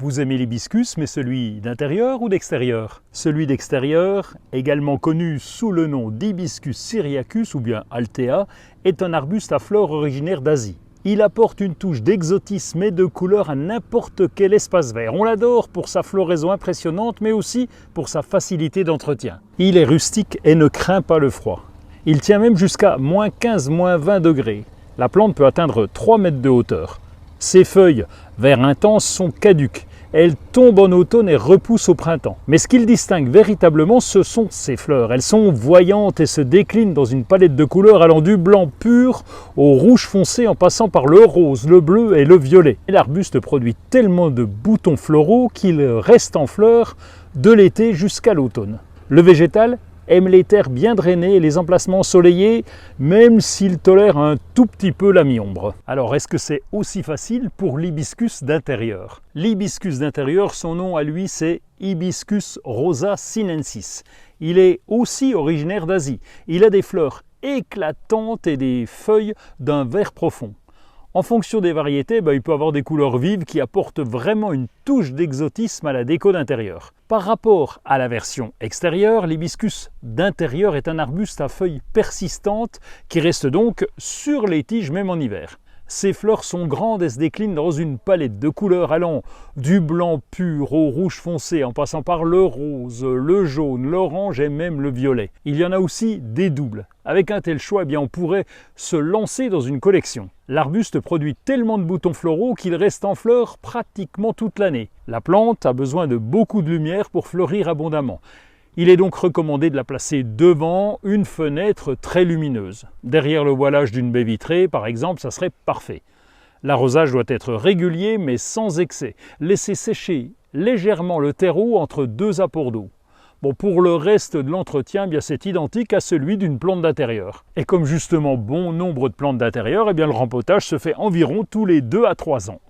Vous aimez l'hibiscus, mais celui d'intérieur ou d'extérieur? Celui d'extérieur, également connu sous le nom d'Hibiscus syriacus ou bien Altea, est un arbuste à fleurs originaire d'Asie. Il apporte une touche d'exotisme et de couleur à n'importe quel espace vert. On l'adore pour sa floraison impressionnante, mais aussi pour sa facilité d'entretien. Il est rustique et ne craint pas le froid. Il tient même jusqu'à -15, -20 degrés. La plante peut atteindre 3 mètres de hauteur. Ses feuilles, vert intense, sont caduques. Elles tombent en automne et repoussent au printemps. Mais ce qui le distingue véritablement, ce sont ses fleurs. Elles sont voyantes et se déclinent dans une palette de couleurs allant du blanc pur au rouge foncé en passant par le rose, le bleu et le violet. L'arbuste produit tellement de boutons floraux qu'il reste en fleurs de l'été jusqu'à l'automne. Le végétal aime les terres bien drainées et les emplacements ensoleillés, même s'il tolère un tout petit peu la mi-ombre. Alors, est-ce que c'est aussi facile pour l'hibiscus d'intérieur? L'hibiscus d'intérieur, son nom à lui, c'est Hibiscus rosa sinensis. Il est aussi originaire d'Asie. Il a des fleurs éclatantes et des feuilles d'un vert profond. En fonction des variétés, il peut avoir des couleurs vives qui apportent vraiment une touche d'exotisme à la déco d'intérieur. Par rapport à la version extérieure, l'hibiscus d'intérieur est un arbuste à feuilles persistantes qui reste donc sur les tiges même en hiver. Ses fleurs sont grandes et se déclinent dans une palette de couleurs allant du blanc pur au rouge foncé en passant par le rose, le jaune, l'orange et même le violet. Il y en a aussi des doubles. Avec un tel choix, on pourrait se lancer dans une collection. L'arbuste produit tellement de boutons floraux qu'il reste en fleurs pratiquement toute l'année. La plante a besoin de beaucoup de lumière pour fleurir abondamment. Il est donc recommandé de la placer devant une fenêtre très lumineuse. Derrière le voilage d'une baie vitrée, par exemple, ça serait parfait. L'arrosage doit être régulier mais sans excès. Laissez sécher légèrement le terreau entre 2 apports d'eau. Pour le reste de l'entretien, c'est identique à celui d'une plante d'intérieur. Et comme justement bon nombre de plantes d'intérieur, le rempotage se fait environ tous les 2 à 3 ans.